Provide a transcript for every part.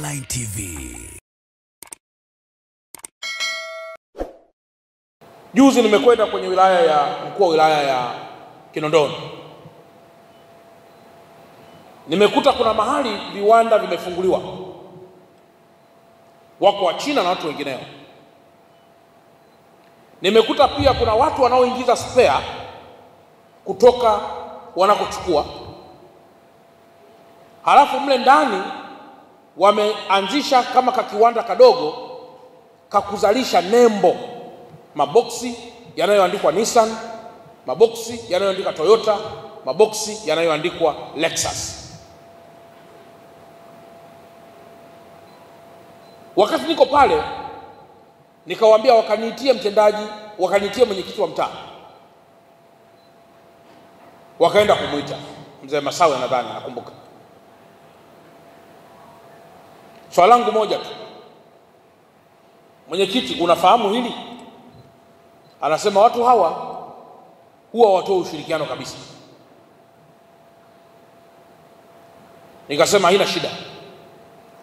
Online TV. Juzi nimekwenda kwenye wilaya ya mkuu wa wilaya ya Kinondoni. Nimekuta kuna mahali viwanda vimefunguliwa. Wako wa China na watu wengineo. Nimekuta pia kuna watu wanaoingiza spare kutoka wanakochukua. Halafu mle ndani wameanzisha kama kakiwanda kadogo kakuzalisha nembo, maboksi yanayoandikwa Nissan, maboksi yanayoandikwa Toyota, maboksi yanayoandikwa Lexus. Wakati niko pale nikawaambia wakaniitie mtendaji, wakaniitie mwenyekiti wa mtaa. Wakaenda kumuita mzee Masawe, nadhani nakumbuka. Swali langu moja tu, mwenyekiti, unafahamu hili? Anasema watu hawa huwa watoa ushirikiano kabisa. Nikasema haina shida.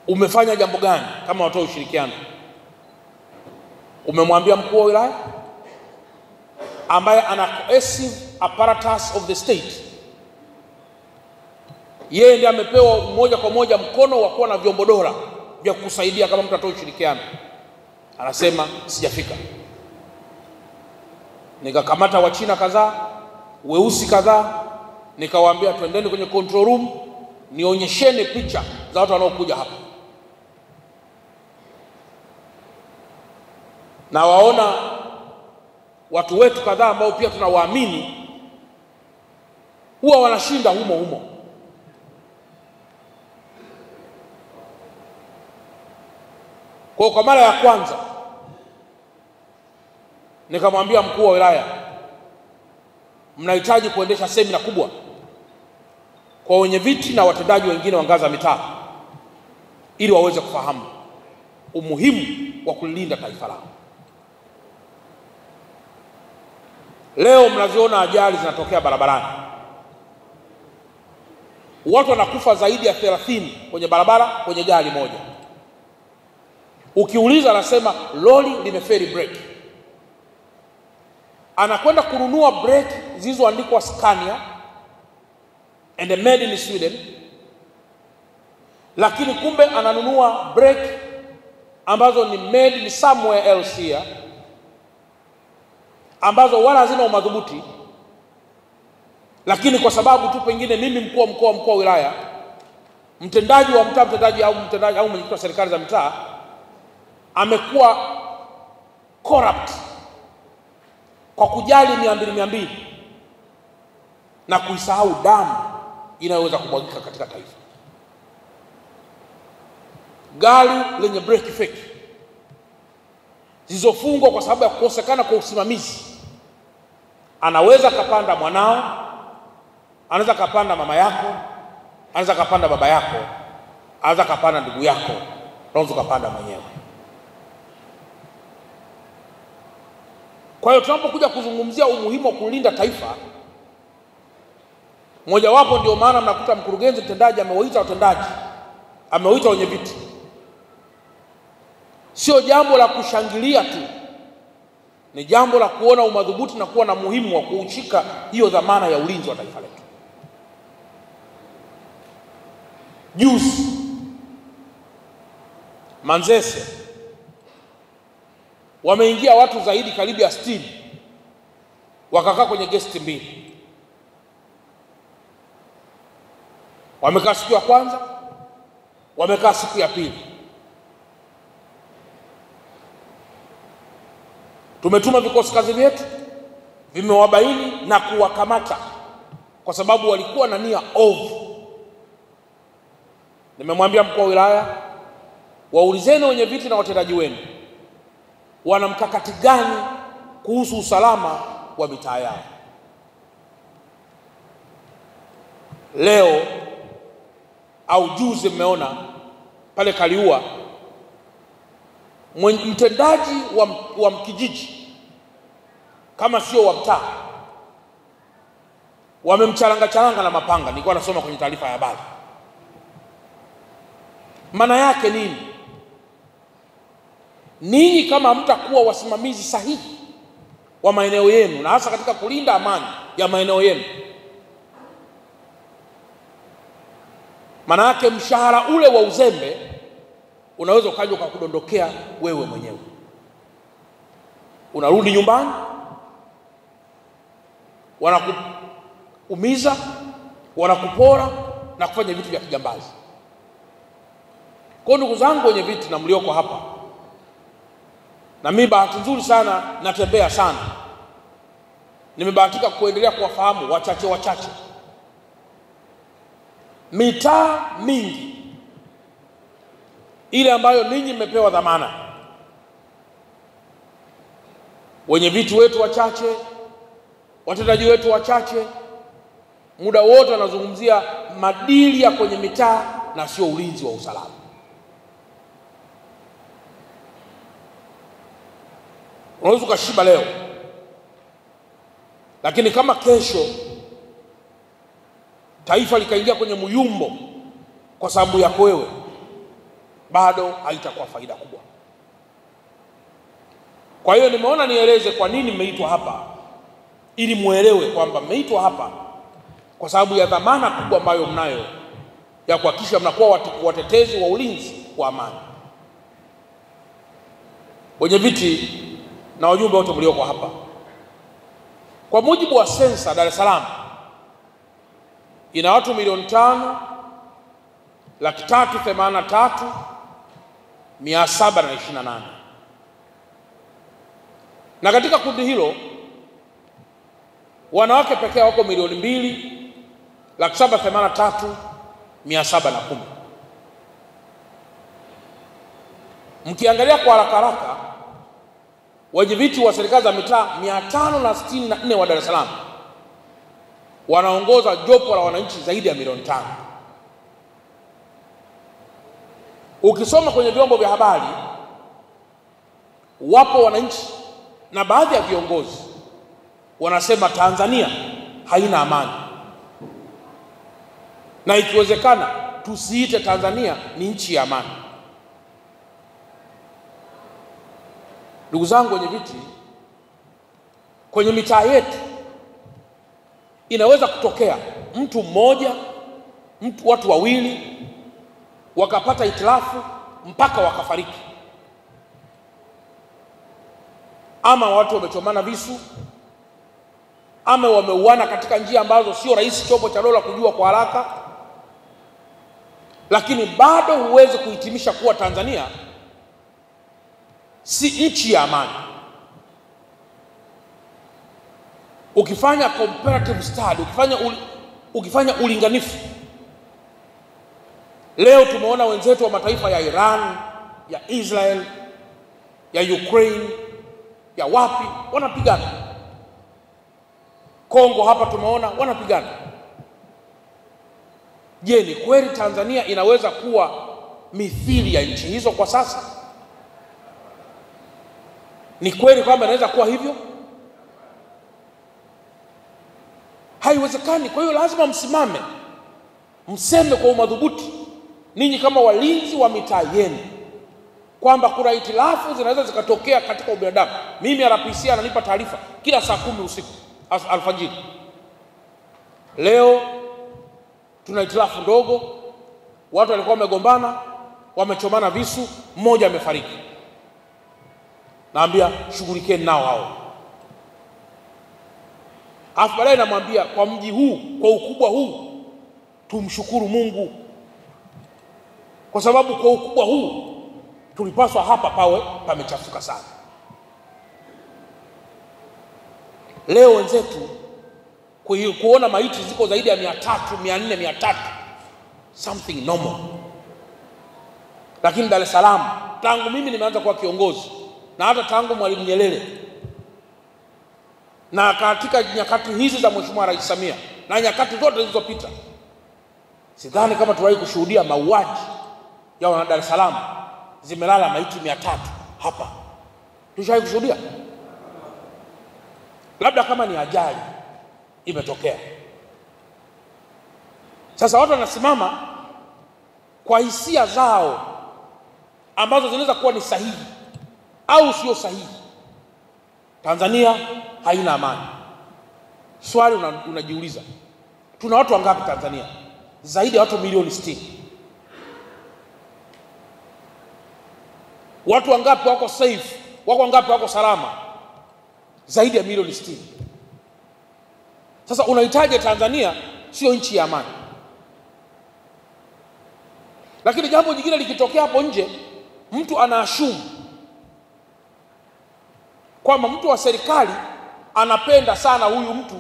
Umefanya jambo gani kama watoa ushirikiano? Umemwambia mkuu wa wilaya ambaye ana cohesive apparatus of the state, yeye ndiye amepewa moja kwa moja mkono wa kuwa na vyombo dola vya kusaidia kama mtu atoa ushirikiano. Anasema sijafika. Nikakamata wa China kadhaa, weusi kadhaa, nikawaambia twendeni kwenye control room nionyesheni picha za watu wanaokuja hapa. Na waona watu wetu kadhaa ambao pia tunawaamini huwa wanashinda humo humo. Kwa mara ya kwanza nikamwambia mkuu wa wilaya, mnahitaji kuendesha semina kubwa kwa wenye viti na watendaji wengine wa ngazi ya mitaa ili waweze kufahamu umuhimu wa kulinda taifa lao. Leo mnaziona ajali zinatokea barabarani. Watu wanakufa zaidi ya 30 kwenye barabara kwenye gari moja. Ukiuliza anasema lori limeferi brake. Anakwenda kununua brake zilizoandikwa Scania and made in Sweden, lakini kumbe ananunua brake ambazo ni made in somewhere else here, ambazo wala hazina umadhubuti, lakini kwa sababu tu pengine mimi mkuu wa mkoa, mkuu wa wilaya, mtendaji wa mtaa, mtendaji au mwenyekiti wa serikali za mitaa amekuwa corrupt kwa kujali 200 na kuisahau damu inayoweza kumwagika katika taifa. Gari lenye brake fake zilizofungwa kwa sababu ya kukosekana kwa usimamizi, anaweza kapanda mwanao, anaweza kapanda mama yako, anaweza kapanda baba yako, anaweza kapanda ndugu yako, anaweza kapanda mwenyewe. Kwa hiyo tunapokuja kuzungumzia umuhimu wa kulinda taifa, mojawapo ndio maana mnakuta mkurugenzi mtendaji amewaita watendaji, amewaita wenye viti. Sio jambo la kushangilia tu, ni jambo la kuona umadhubuti na kuwa na muhimu wa kuushika hiyo dhamana ya ulinzi wa taifa letu. Juzi Manzese wameingia watu zaidi karibu ya 60, wakakaa kwenye guest 2. Wamekaa siku ya kwanza, wamekaa siku ya pili. Tumetuma vikosi kazi vyetu, vimewabaini na kuwakamata kwa sababu walikuwa na nia ovu. Nimemwambia mkuu wa wilaya, waulizeni wenye viti na watendaji wenu wana mkakati gani kuhusu usalama wa mitaa yao. Leo au juzi mmeona pale Kaliua mtendaji wa mkijiji kama sio wa mtaa wamemcharanga na mapanga. Nilikuwa nasoma kwenye taarifa ya habari. Maana yake nini? Ninyi kama mtakuwa wasimamizi sahihi wa maeneo yenu, na hasa katika kulinda amani ya maeneo yenu, maana yake mshahara ule wa uzembe unaweza ukaja ukakudondokea wewe mwenyewe. Unarudi nyumbani, wanakuumiza, wanakupora na kufanya vitu vya kijambazi. Kwa ndugu zangu wenye viti na mlioko hapa, na mimi bahati nzuri sana natembea sana, nimebahatika kuendelea kuwafahamu wachache. Mitaa mingi ile ambayo ninyi mmepewa dhamana, wenye viti wetu wachache, watendaji wetu wachache, muda wote wanazungumzia madili ya kwenye mitaa na sio ulinzi wa usalama. Unaweza ukashiba leo, lakini kama kesho taifa likaingia kwenye muyumbo kwa sababu yako wewe, bado haitakuwa faida kubwa. Kwa hiyo nimeona nieleze kwa nini mmeitwa hapa, ili muelewe kwamba mmeitwa hapa kwa sababu ya dhamana kubwa ambayo mnayo ya kuhakikisha mnakuwa watetezi wa ulinzi wa amani. Wenye viti na wajumbe wote mlioko hapa, kwa mujibu wa sensa, Dar es Salaam ina watu 5,383,728, na katika kundi hilo wanawake pekee wako 2,783,710. Mkiangalia kwa haraka, wenyeviti wa serikali za mitaa 564 wa Dar es Salaam wanaongoza jopo la wananchi zaidi ya 5,000,000. Ukisoma kwenye vyombo vya habari, wapo wananchi na baadhi ya viongozi wanasema Tanzania haina amani, na ikiwezekana tusiite Tanzania ni nchi ya amani. Ndugu zangu wenye viti, kwenye mitaa yetu inaweza kutokea mtu mmoja, watu wawili wakapata itilafu mpaka wakafariki, ama watu wamechomana visu, ama wameuana katika njia ambazo sio rahisi chombo cha dola kujua kwa haraka, lakini bado huwezi kuhitimisha kuwa Tanzania si nchi ya amani. Ukifanya comparative study, ukifanya ulinganifu, leo tumeona wenzetu wa mataifa ya Iran, ya Israel, ya Ukraine, ya wapi wanapigana. Kongo hapa tumeona wanapigana. Je, ni kweli Tanzania inaweza kuwa mithili ya nchi hizo kwa sasa? Ni kweli kwamba inaweza kuwa hivyo? Haiwezekani. Kwa hiyo lazima msimame, mseme kwa umadhubuti, ninyi kama walinzi wa mitaa yenu, kwamba kuna itilafu zinaweza zikatokea katika ubinadamu. Mimi RPC ananipa taarifa kila saa 10 usiku alfajiri. Leo tuna itilafu ndogo, watu walikuwa wamegombana, wamechomana visu, mmoja amefariki. Naambia shughulikeni nao hao. Alafu baadaye namwambia kwa mji huu, kwa ukubwa huu, tumshukuru Mungu, kwa sababu kwa ukubwa huu tulipaswa hapa pawe pamechafuka sana. Leo wenzetu kuona maiti ziko zaidi ya 300, 400, 500, something normal. Lakini Dar es Salaam, tangu mimi nimeanza kuwa kiongozi na hata tangu Mwalimu Nyerere na katika nyakati hizi za Mheshimiwa Rais Samia na nyakati zote zilizopita, sidhani kama tuwahi kushuhudia mauaji ya wana Dar es Salaam zimelala maiti 300 hapa. Tushawahi kushuhudia? Labda kama ni ajali imetokea. Sasa watu wanasimama kwa hisia zao ambazo zinaweza kuwa ni sahihi au sio sahihi, Tanzania haina amani. Swali unajiuliza, tuna watu wangapi Tanzania? Zaidi ya watu milioni 60. Watu wangapi wako safe? Wako wangapi wako salama? Zaidi ya milioni 60. Sasa unahitaji Tanzania sio nchi ya amani. Lakini jambo jingine likitokea hapo nje, mtu anaashumu kwamba mtu wa serikali anapenda sana huyu mtu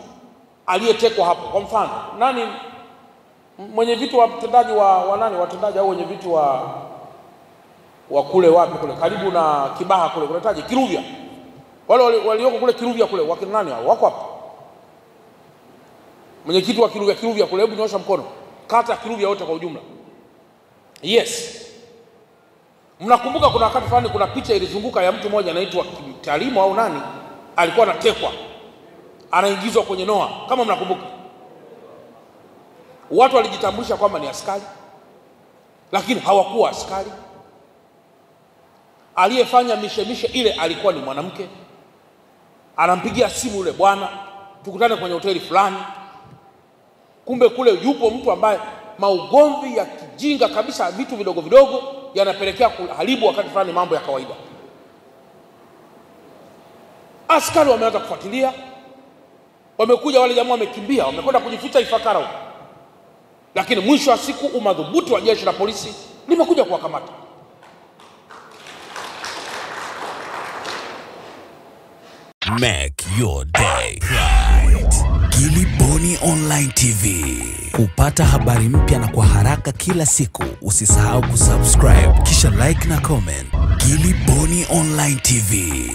aliyetekwa hapo. Kwa mfano, nani mwenye vitu wa mtendaji wa nani watendaji au wenye vitu wa kule wapi kule karibu na Kibaha kule kunataje Kiruvya, wale walioko kule Kiruvya kule wakina nani hao wako hapo? Mwenyekiti wa Kiruvya kule, hebu nyosha mkono. Kata ya Kiruvya wote kwa ujumla. Yes. Mnakumbuka kuna wakati fulani kuna picha ilizunguka ya mtu mmoja anaitwa Talimu au nani, alikuwa anatekwa, anaingizwa kwenye Noa, kama mnakumbuka. Watu walijitambulisha kwamba ni askari, lakini hawakuwa askari. Aliyefanya mishemishe ile alikuwa ni mwanamke. Anampigia simu yule bwana, tukutane kwenye hoteli fulani. Kumbe kule yupo mtu ambaye maugomvi ya kijinga kabisa, vitu vidogo vidogo yanapelekea kuharibu wakati fulani mambo ya kawaida. Askari wameanza kufuatilia, wamekuja wale jamaa wamekimbia, wamekwenda kujificha Ifakara huko. Lakini mwisho wa siku umadhubuti wa jeshi la polisi limekuja kuwakamata. Make your day right. Gilly Bonny Online TV. Kupata habari mpya na kwa haraka kila siku, usisahau kusubscribe kisha like na comment. Gilly Bonny Online TV.